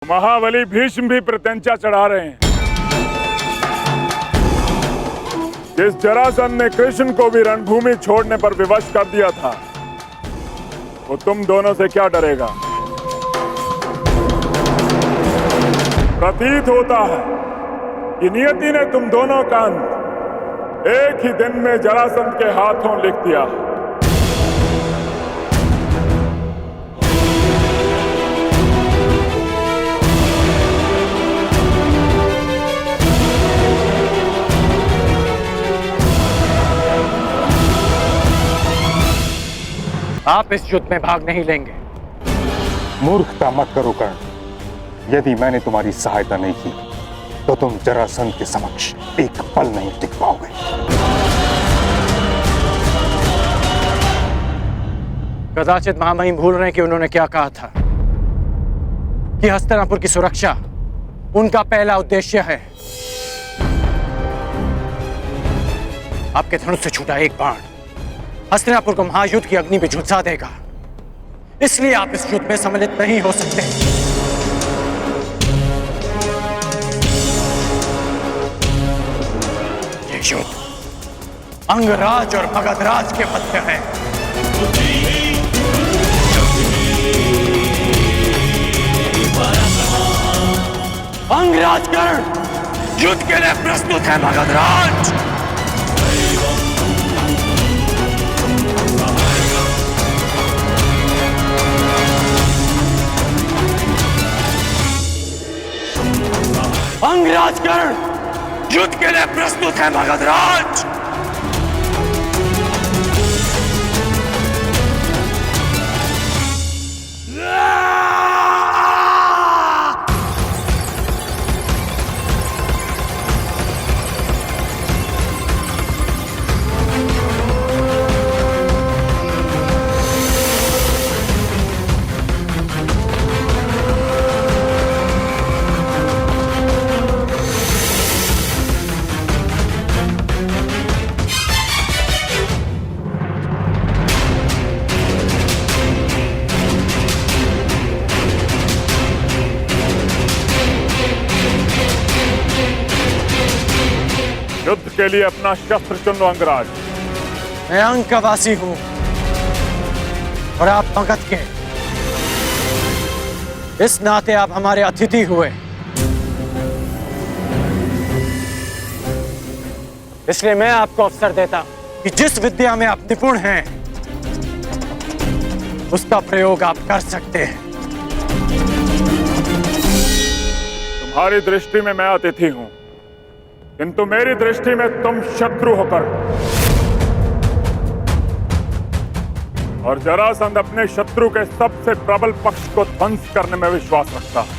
महाबली भीष्म भी प्रत्यंचा चढ़ा रहे हैं। जिस जरासंध ने कृष्ण को भी रणभूमि छोड़ने पर विवश कर दिया था, वो तुम दोनों से क्या डरेगा? प्रतीत होता है कि नियति ने तुम दोनों का अंत एक ही दिन में जरासंध के हाथों लिख दिया। आप इस युद्ध में भाग नहीं लेंगे। मूर्खता मत करो कर्ण। यदि मैंने तुम्हारी सहायता नहीं की तो तुम जरासंध के समक्ष एक पल नहीं टिक पाओगे। कदाचित महामहिम भूल रहे हैं कि उन्होंने क्या कहा था कि हस्तिनापुर की सुरक्षा उनका पहला उद्देश्य है। आपके धनुष से छूटा एक बाण हस्तिनापुर को महायुद्ध की अग्नि में झुलसा देगा। इसलिए आप इस युद्ध में सम्मिलित नहीं हो सकते। ये युद्ध अंगराज और मगधराज के मध्य है। अंगराज कर्ण युद्ध के लिए प्रस्तुत है। मगधराज अंगराज कर्ण युद्ध के लिए प्रस्तुत है। मगधराज युद्ध के लिए अपना शस्त्र चुन लो अंगराज। मैं अंकवासी हूं और आप मगध के। इस नाते आप हमारे अतिथि हुए। इसलिए मैं आपको अवसर देता हूं कि जिस विद्या में आप निपुण हैं उसका प्रयोग आप कर सकते हैं। तुम्हारी दृष्टि में मैं अतिथि हूं, किंतु मेरी दृष्टि में तुम शत्रु होकर, और जरासंध अपने शत्रु के सबसे प्रबल पक्ष को ध्वंस करने में विश्वास रखता है।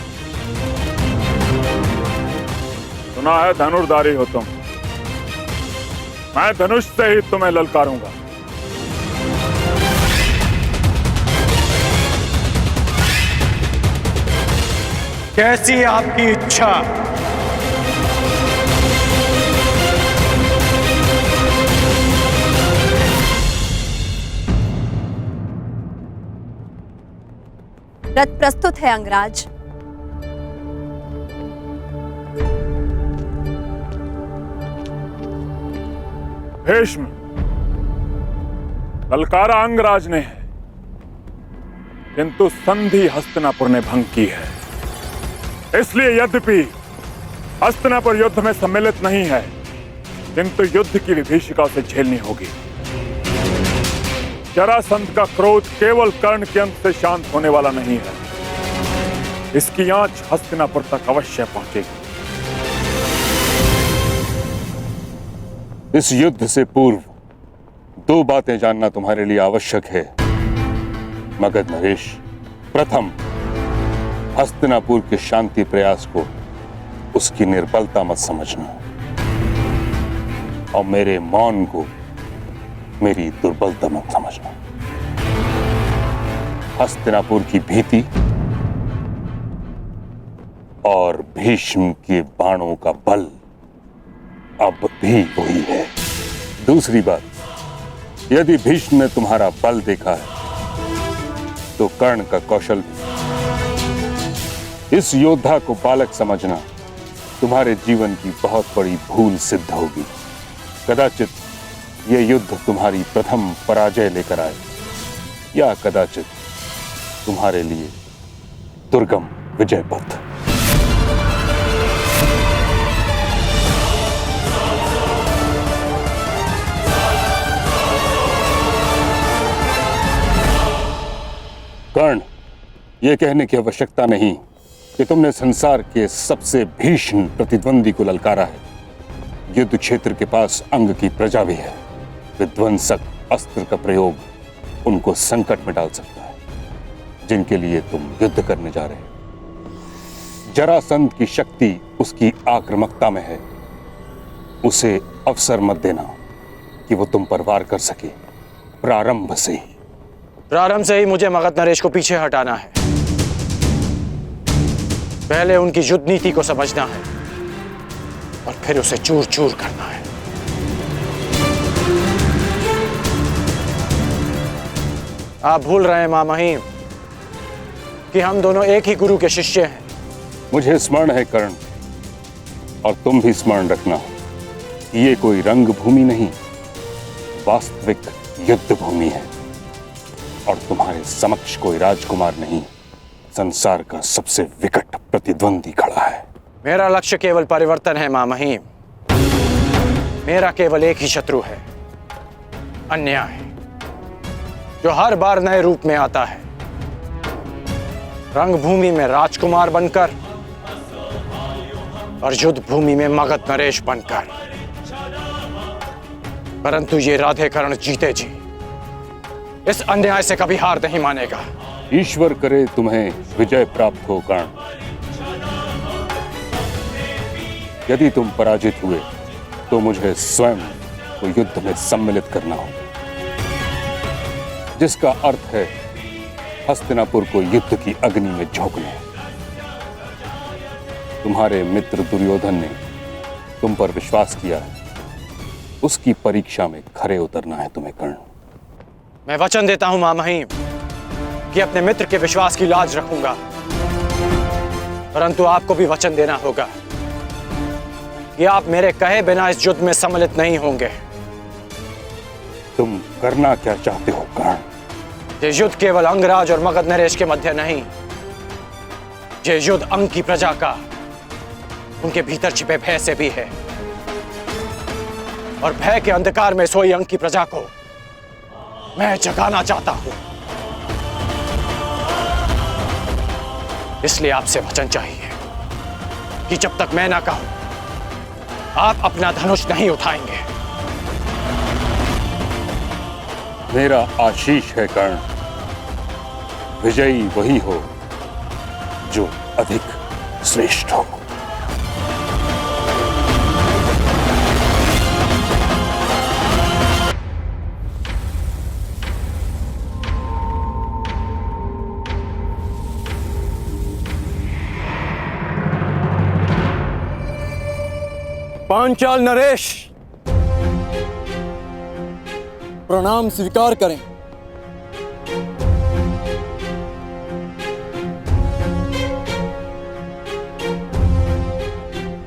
सुना है धनुर्धारी हो तुम। मैं धनुष से ही तुम्हें ललकारूंगा। कैसी आपकी इच्छा। रथ प्रस्तुत है अंगराज। भीष्म, ललकारा अंगराज ने है, किंतु संधि हस्तिनापुर ने भंग की है। इसलिए यद्यपि हस्तिनापुर युद्ध में सम्मिलित नहीं है, किंतु युद्ध की विभीषिका उसे झेलनी होगी। जरासंध का क्रोध केवल कर्ण के अंत से शांत होने वाला नहीं है। इसकी आंच हस्तिनापुर तक अवश्य पहुंचेगी। इस युद्ध से पूर्व दो बातें जानना तुम्हारे लिए आवश्यक है मगध नरेश। प्रथम, हस्तिनापुर के शांति प्रयास को उसकी निर्बलता मत समझना, और मेरे मौन को मेरी दुर्बलता मत समझना। हस्तिनापुर की भीति और भीष्म के बाणों का बल अब भी वही है। दूसरी बात, यदि भीष्म ने तुम्हारा बल देखा है तो कर्ण का कौशल भी। इस योद्धा को बालक समझना तुम्हारे जीवन की बहुत बड़ी भूल सिद्ध होगी। कदाचित यह युद्ध तुम्हारी प्रथम पराजय लेकर आए, या कदाचित तुम्हारे लिए दुर्गम विजय पथ। कर्ण, यह कहने की आवश्यकता नहीं कि तुमने संसार के सबसे भीषण प्रतिद्वंदी को ललकारा है। युद्ध क्षेत्र के पास अंग की प्रजा भी है। विध्वंसक अस्त्र का प्रयोग उनको संकट में डाल सकता है जिनके लिए तुम युद्ध करने जा रहे हो। जरासंध की शक्ति उसकी आक्रामकता में है। उसे अवसर मत देना कि वो तुम पर वार कर सके। प्रारंभ से ही मुझे मगध नरेश को पीछे हटाना है। पहले उनकी युद्ध नीति को समझना है और फिर उसे चूर चूर करना है। आप भूल रहे हैं मां महिम कि हम दोनों एक ही गुरु के शिष्य हैं। मुझे स्मरण है कर्ण, और तुम भी स्मरण रखना कि ये कोई रंग भूमि नहीं, वास्तविक युद्ध भूमि है। और तुम्हारे समक्ष कोई राजकुमार नहीं, संसार का सबसे विकट प्रतिद्वंदी खड़ा है। मेरा लक्ष्य केवल परिवर्तन है मां महिम। मेरा केवल एक ही शत्रु है, अन्याय, जो हर बार नए रूप में आता है। रंगभूमि में राजकुमार बनकर और युद्ध भूमि में मगध नरेश बनकर। परंतु ये राधेकर्ण जीते जी इस अन्याय से कभी हार नहीं मानेगा। ईश्वर करे तुम्हें विजय प्राप्त हो कर्ण। यदि तुम पराजित हुए तो मुझे स्वयं को युद्ध में सम्मिलित करना होगा, जिसका अर्थ है हस्तिनापुर को युद्ध की अग्नि में झोंकना। तुम्हारे मित्र दुर्योधन ने तुम पर विश्वास किया है, उसकी परीक्षा में खरे उतरना है तुम्हें कर्ण। मैं वचन देता हूं मां महिम कि अपने मित्र के विश्वास की लाज रखूंगा, परंतु आपको भी वचन देना होगा कि आप मेरे कहे बिना इस युद्ध में सम्मिलित नहीं होंगे। तुम करना क्या चाहते हो कर्ण? ये युद्ध केवल अंगराज और मगध नरेश के मध्य नहीं, ये युद्ध अंग की प्रजा का, उनके भीतर छिपे भय से भी है। और भय के अंधकार में सोई अंग की प्रजा को मैं जगाना चाहता हूं। इसलिए आपसे वचन चाहिए कि जब तक मैं ना कहूं, आप अपना धनुष नहीं उठाएंगे। मेरा आशीष है कर्ण, विजयी वही हो जो अधिक श्रेष्ठ हो। पांचाल नरेश, प्रणाम स्वीकार करें।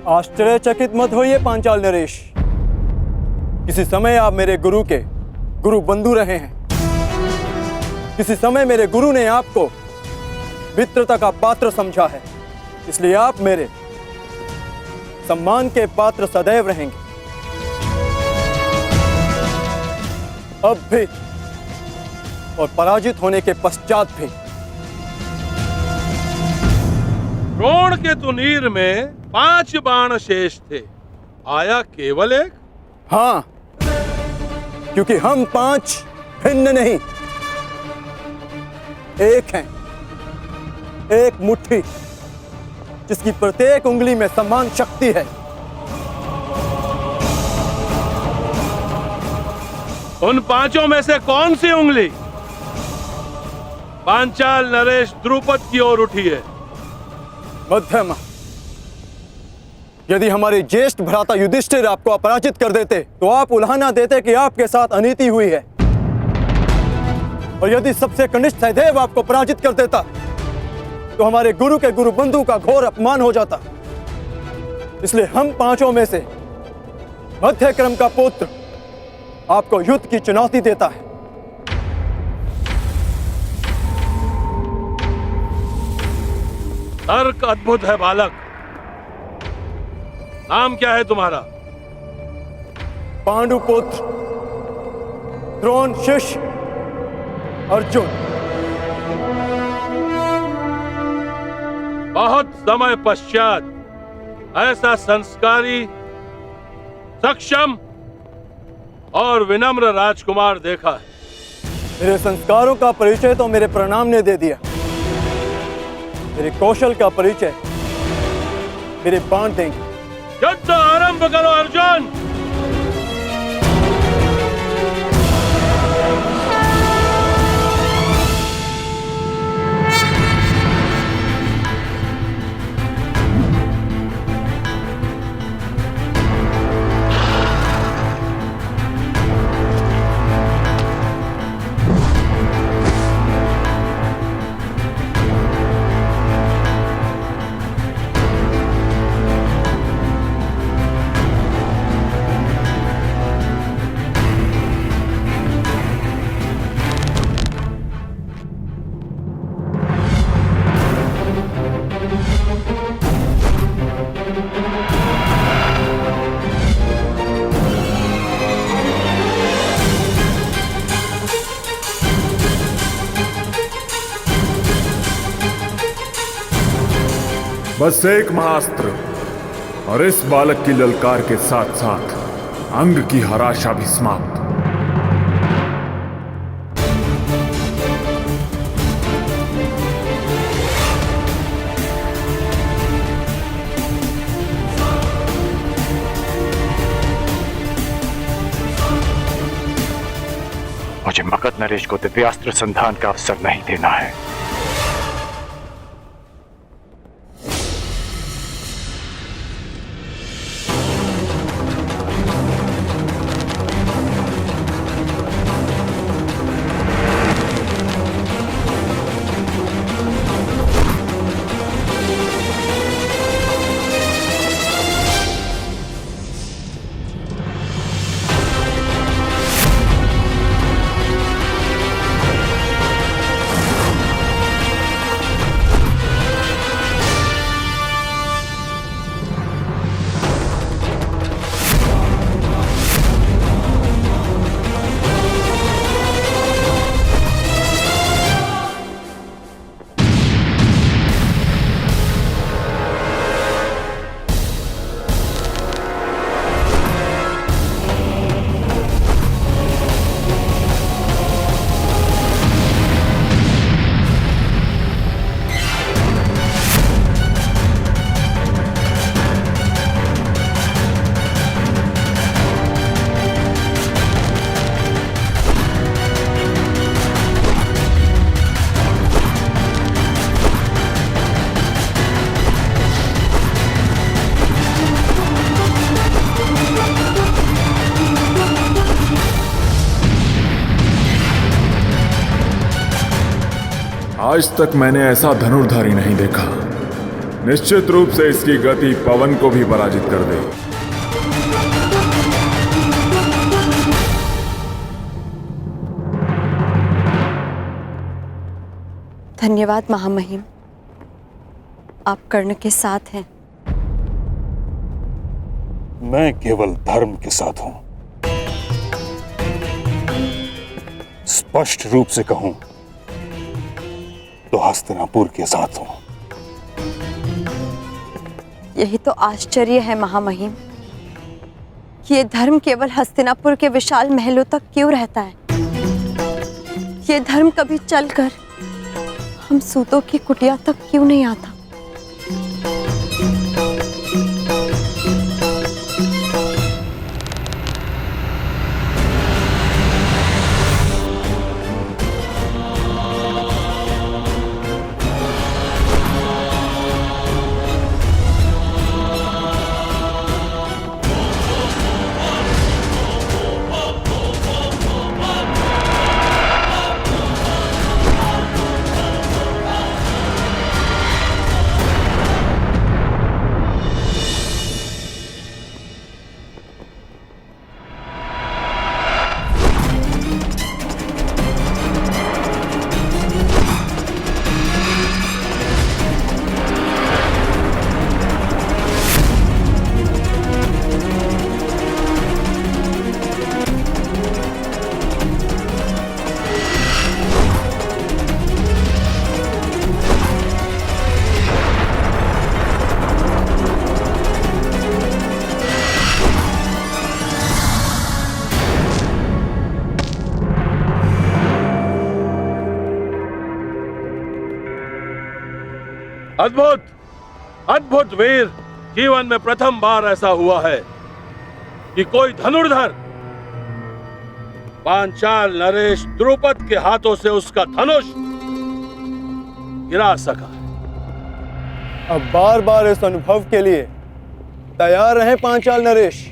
आश्चर्यचकित मत होइए पांचाल नरेश। किसी समय आप मेरे गुरु के गुरु बंधु रहे हैं। किसी समय मेरे गुरु ने आपको मित्रता का पात्र समझा है, इसलिए आप मेरे सम्मान के पात्र सदैव रहेंगे। अब भी और पराजित होने के पश्चात भी। द्रोण के तुनीर में 5 बाण शेष थे, आया केवल एक। हाँ, क्योंकि हम 5 भिन्न नहीं, एक हैं, एक मुट्ठी जिसकी प्रत्येक उंगली में समान शक्ति है। उन 5 में से कौन सी उंगली पांचाल नरेश द्रुपद की ओर उठी है? मध्यमा। यदि हमारे ज्येष्ठ भ्राता युधिष्ठिर आपको अपराजित कर देते तो आप उल्हाना देते कि आपके साथ अनीति हुई है, और यदि सबसे कनिष्ठ सहदेव आपको पराजित कर देता तो हमारे गुरु के गुरु बंधु का घोर अपमान हो जाता। इसलिए हम पांचों में से मध्य क्रम का पुत्र आपको युद्ध की चुनौती देता है। तर्क अद्भुत है बालक। नाम क्या है तुम्हारा? पांडुपुत्र द्रोण शिष्य अर्जुन। बहुत समय पश्चात ऐसा संस्कारी, सक्षम और विनम्र राजकुमार देखा है। मेरे संस्कारों का परिचय तो मेरे प्रणाम ने दे दिया। मेरे कौशल का परिचय मेरे बाण देंगे। युद्ध आरंभ करो अर्जुन। बस एक महाअस्त्र और इस बालक की ललकार के साथ साथ अंग की हर आशा भी समाप्त। मुझे मगध नरेश को दिव्यास्त्र संधान का अवसर नहीं देना है। आज तक मैंने ऐसा धनुर्धारी नहीं देखा। निश्चित रूप से इसकी गति पवन को भी पराजित कर दे। धन्यवाद महामहिम, आप कर्ण के साथ हैं। मैं केवल धर्म के साथ हूं। स्पष्ट रूप से कहूं तो हस्तिनापुर के साथ हूं। यही तो आश्चर्य है महामहिम कि ये धर्म केवल हस्तिनापुर के विशाल महलों तक क्यों रहता है। ये धर्म कभी चलकर हम सूतों की कुटिया तक क्यों नहीं आता। अद्भुत, अद्भुत वीर। जीवन में प्रथम बार ऐसा हुआ है कि कोई धनुर्धर पांचाल नरेश द्रुपद के हाथों से उसका धनुष गिरा सका। अब बार बार इस अनुभव के लिए तैयार रहें पांचाल नरेश।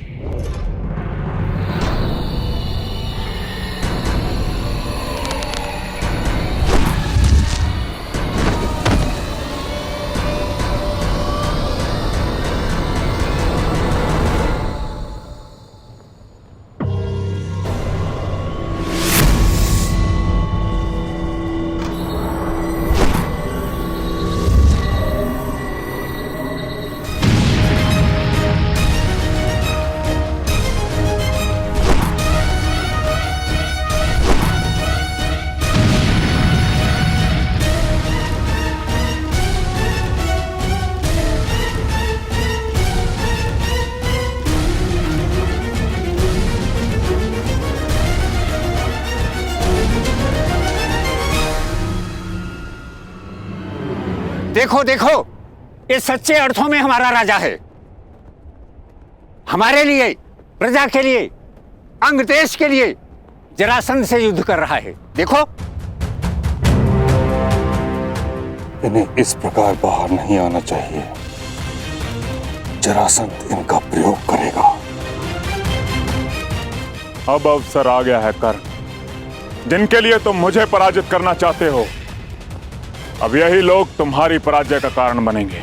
देखो देखो, ये सच्चे अर्थों में हमारा राजा है। हमारे लिए, प्रजा के लिए, अंग देश के लिए जरासंध से युद्ध कर रहा है। देखो, इन्हें इस प्रकार बाहर नहीं आना चाहिए। जरासंध इनका प्रयोग करेगा। अब अवसर आ गया है कर्ण, जिनके लिए तुम मुझे पराजित करना चाहते हो। अब यही लोग तुम्हारी पराजय का कारण बनेंगे।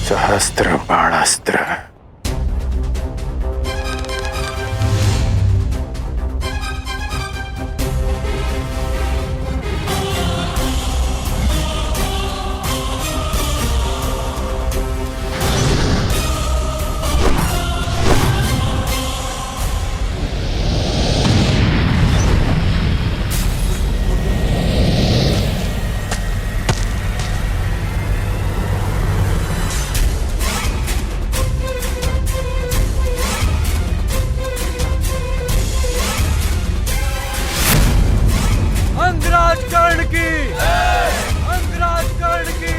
सहस्त्र बाणास्त्र। अंगराज कर्ण की, अंगराज कर्ण की,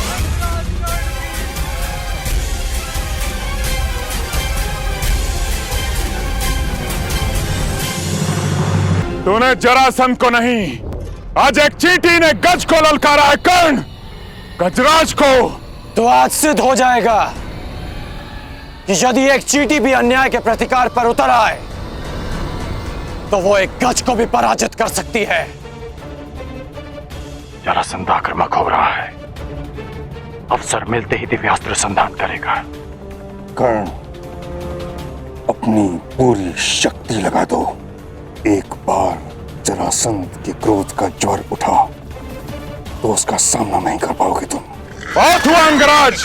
अंगराज कर्ण की। तूने जरासंध को नहीं, आज एक चींटी ने गज को ललकारा है कर्ण, गजराज को। तो आज सिद्ध हो जाएगा कि यदि एक चींटी भी अन्याय के प्रतिकार पर उतर आए तो वो एक गज को भी पराजित कर सकती है। जरासंध आक्रामक हो रहा है, अवसर मिलते ही दिव्यास्त्र संधान करेगा। कर्ण, अपनी पूरी शक्ति लगा दो। एक बार जरासंध के क्रोध का ज्वर उठा तो उसका सामना नहीं कर पाओगे तुम। बहुत हुआ अंगराज,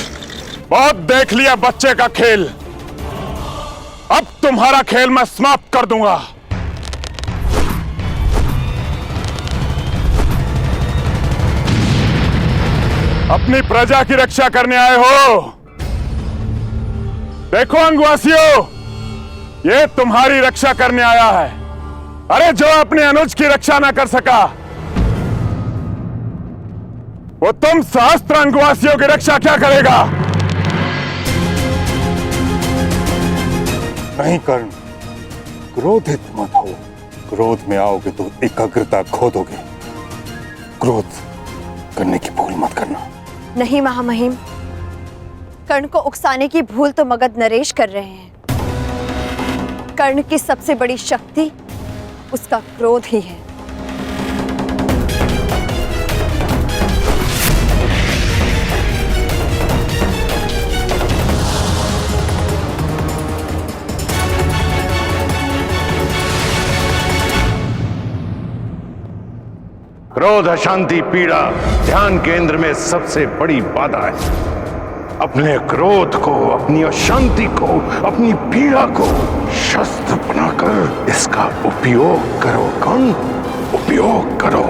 बहुत देख लिया बच्चे का खेल। अब तुम्हारा खेल मैं समाप्त कर दूंगा। अपनी प्रजा की रक्षा करने आए हो। देखो अंगवासियों, ये तुम्हारी रक्षा करने आया है। अरे जो अपने अनुज की रक्षा ना कर सका, वो तुम सहस्त्र अंगवासियों की रक्षा क्या करेगा? नहीं कर्ण, क्रोधित मत हो। क्रोध में आओगे तो एकाग्रता खो दोगे। क्रोध करने की भूल मत करना। नहीं महामहिम, कर्ण को उकसाने की भूल तो मगध नरेश कर रहे हैं। कर्ण की सबसे बड़ी शक्ति उसका क्रोध ही है। क्रोध, अशांति, पीड़ा ध्यान केंद्र में सबसे बड़ी बाधा है। अपने क्रोध को, अपनी अशांति को, अपनी पीड़ा को शस्त्र बनाकर इसका उपयोग करो कर्ण, उपयोग करो।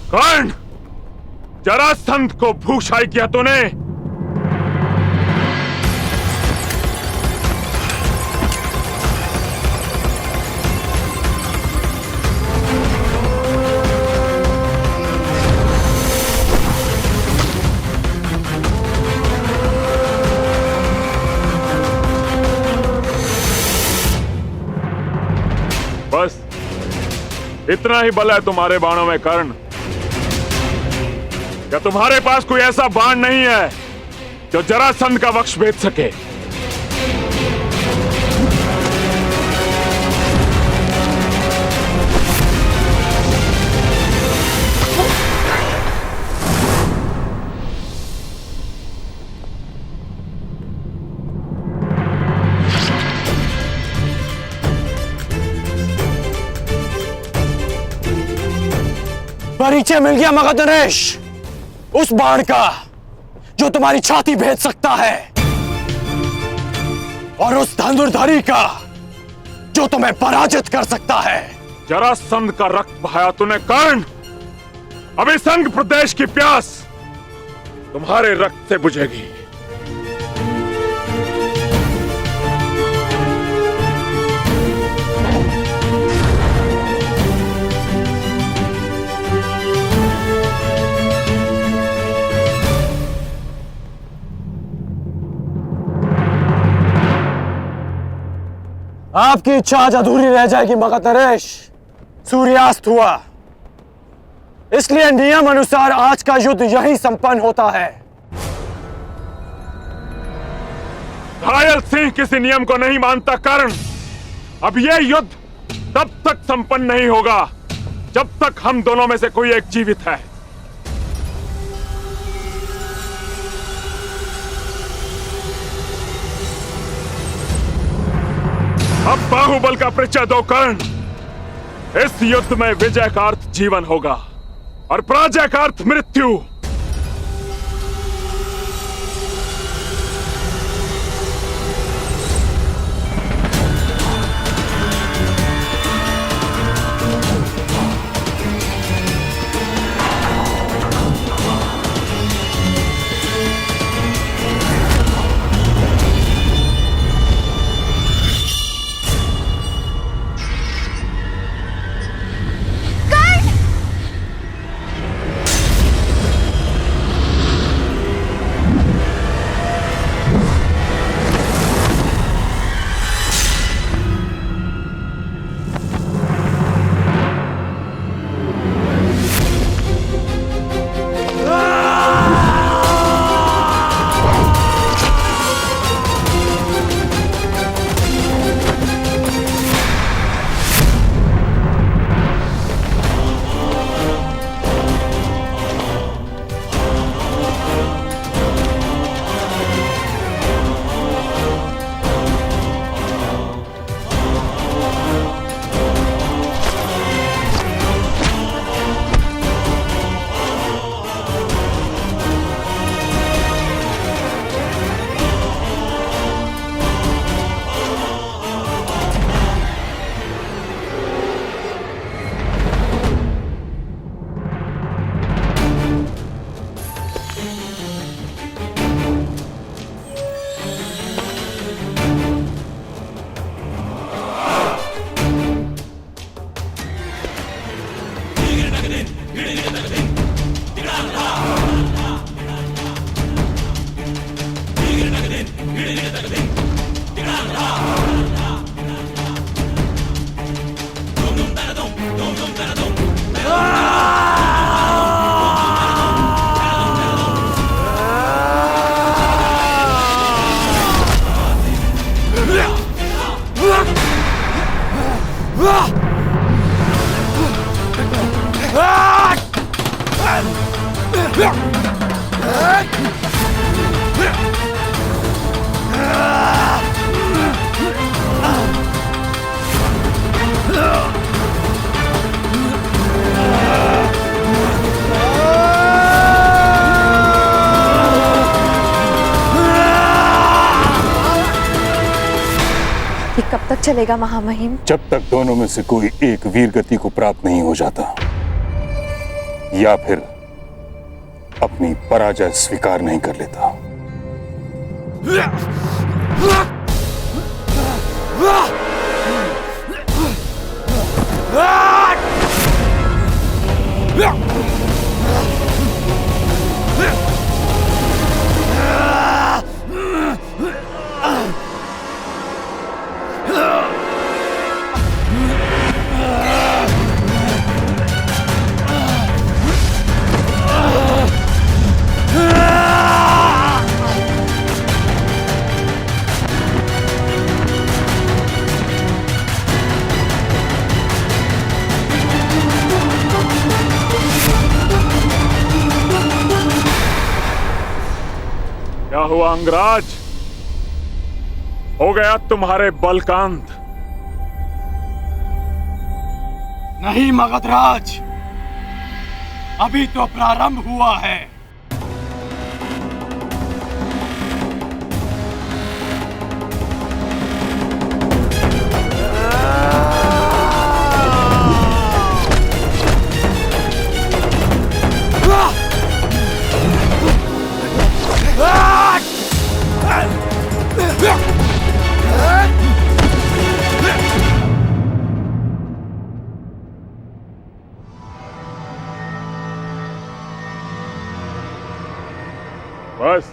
कर्ण, जरासंध को भूषाई किया तूने। बस इतना ही बल है तुम्हारे बाणों में कर्ण। क्या तुम्हारे पास कोई ऐसा बाण नहीं है जो जरासंध का वक्ष भेद सके? परिचय मिल गया मगध नरेश, उस बाण का जो तुम्हारी छाती भेद सकता है, और उस धनुर्धारी का जो तुम्हें पराजित कर सकता है। जरासंध का रक्त बहाया तूने कर्ण। अभी संग प्रदेश की प्यास तुम्हारे रक्त से बुझेगी। आपकी इच्छा आज अधूरी रह जाएगी मगध नरेश। सूर्यास्त हुआ, इसलिए नियम अनुसार आज का युद्ध यहीं संपन्न होता है। घायल सिंह किसी नियम को नहीं मानता कर्ण। अब यह युद्ध तब तक संपन्न नहीं होगा जब तक हम दोनों में से कोई एक जीवित है। अब बाहुबल का परिचय दो कर्ण। इस युद्ध में विजय का अर्थ जीवन होगा और पराजय का अर्थ मृत्यु। ये कब तक चलेगा महामहिम? जब तक दोनों में से कोई एक वीर गति को प्राप्त नहीं हो जाता या फिर अपनी पराजय स्वीकार नहीं कर लेता। क्या हुआ अंगराज? हो गया तुम्हारे बल का अंत? नहीं मगधराज, अभी तो प्रारंभ हुआ है। बस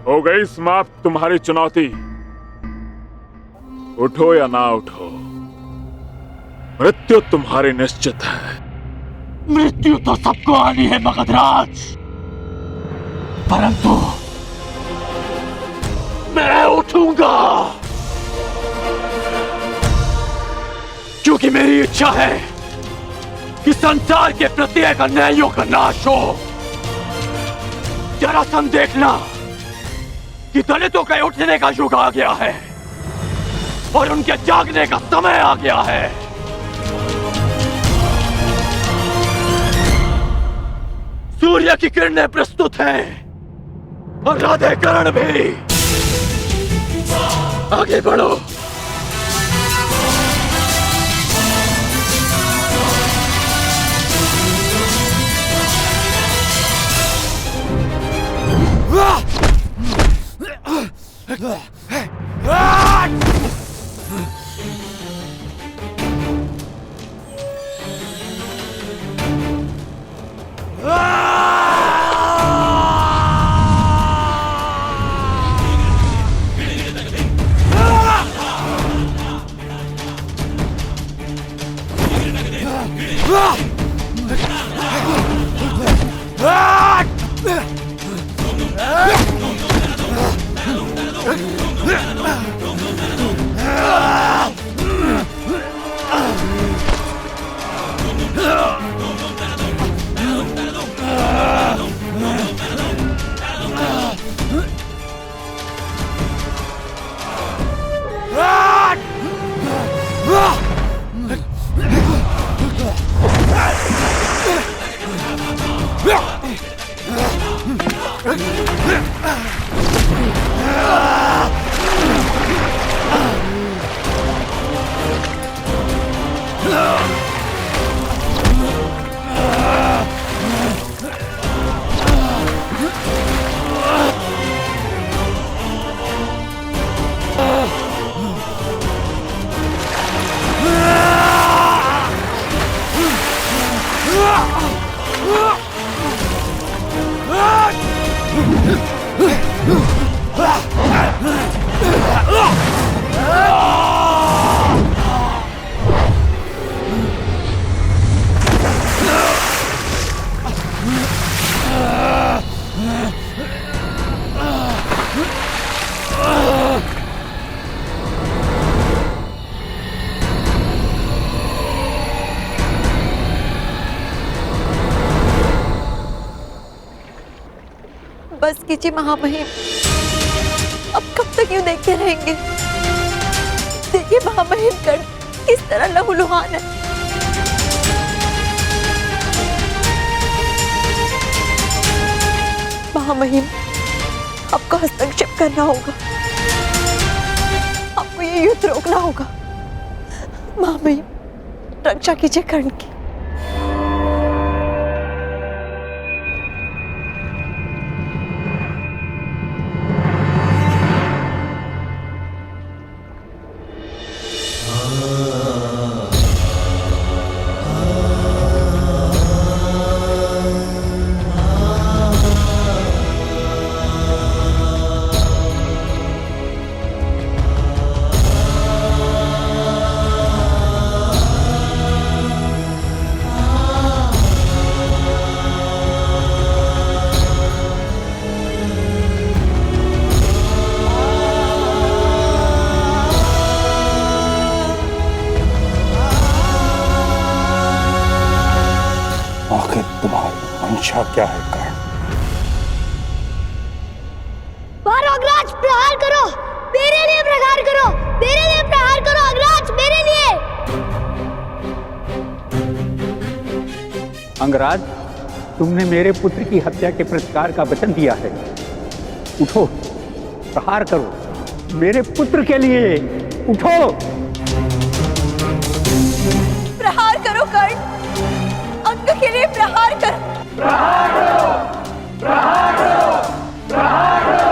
हो गई समाप्त तुम्हारी चुनौती। उठो या ना उठो, मृत्यु तुम्हारी निश्चित है। मृत्यु तो सबको आनी है मगधराज, परंतु मैं उठूंगा क्योंकि मेरी इच्छा है कि संसार के प्रत्येक अन्यायों का नाश हो। जरासंध देखना कि दलितों के उठने का युग आ गया है और उनके जागने का समय आ गया है। सूर्य की किरणें प्रस्तुत हैं और राधे कर्ण भी। आगे बढ़ो। बस कीजिए महामहिम। अब कब तक यूं देखते रहेंगे? देखिए महामहिम कर्ण किस तरह लहूलुहान है। महामहिम, आपको हस्तक्षेप करना होगा, आपको ये युद्ध रोकना होगा। महामहिम, रक्षा कीजिए कर्ण की। आखिर तुम्हारी मंशा क्या है कर्ण? मारो अग्रराज, प्रहार करो, मेरे लिए प्रहार करो, मेरे लिए प्रहार करो अग्रराज, मेरे लिए। अंगराज, तुमने मेरे पुत्र की हत्या के प्रतिकार का वचन दिया है। उठो, प्रहार करो मेरे पुत्र के लिए, उठो। प्रहार करो कर्ण, अंग के लिए प्रहार करो। प्रहार करो, प्रहार करो, प्रहार करो।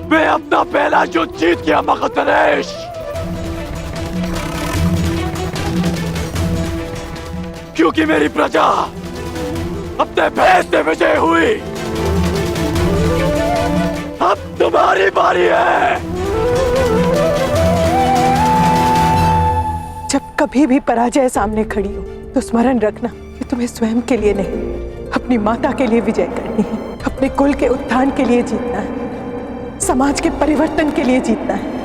मैं अपना पहला युद्ध जीत गया मगध नरेश। क्योंकि मेरी प्रजा अपने भय से विजय हुई। अब तुम्हारी बारी है। जब कभी भी पराजय सामने खड़ी हो तो स्मरण रखना कि तुम्हें स्वयं के लिए नहीं, अपनी माता के लिए विजय करनी है, अपने कुल के उत्थान के लिए जीतना है, समाज के परिवर्तन के लिए जीतना है।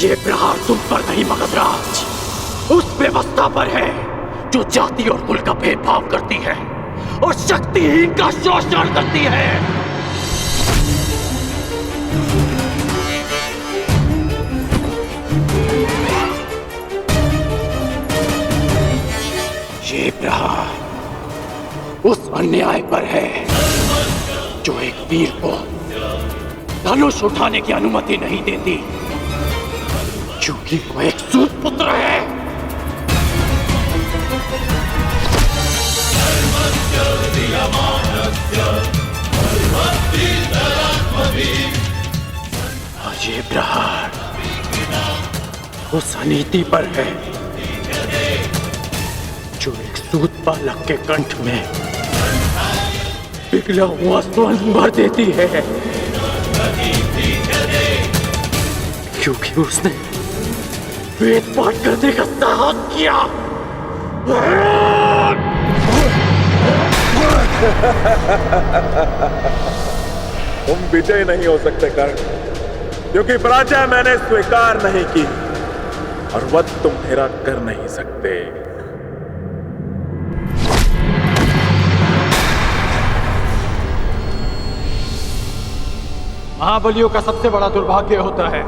ये प्रहार तुम पर नहीं मगधराज, उस व्यवस्था पर है जो जाति और कुल का भेदभाव करती है और शक्तिहीन का शोषण करती है। ये प्रहार उस अन्याय पर है जो एक वीर को धनुष उठाने की अनुमति नहीं देती, क्योंकि वो एक सूत पुत्र है। और ये प्रहार उस अनीति पर है जो एक सूत बालक के कंठ में पिघला हुआ स्वर्ण भर देती है, क्योंकि उसने वेद पाठ करने का साहस किया। तुम विजय नहीं हो सकते कर्ण, क्योंकि पराजय मैंने स्वीकार नहीं की और वध तुम मेरा कर नहीं सकते। महाबलियों का सबसे बड़ा दुर्भाग्य होता है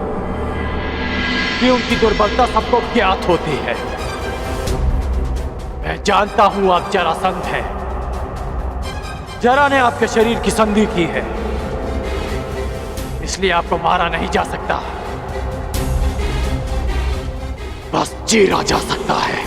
कि उनकी दुर्बलता सबको ज्ञात होती है। मैं जानता हूं आप जरासंध हैं। जरा ने आपके शरीर की संधि की है, इसलिए आपको मारा नहीं जा सकता, बस चीरा जा सकता है।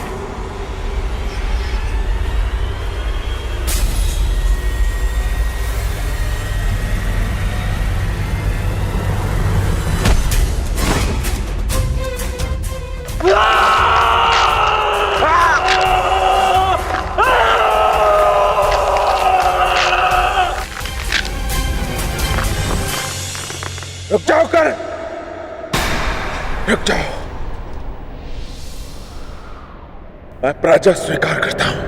रुक जाओ कर्ण, रुक जाओ। मैं पराजय स्वीकार करता हूं।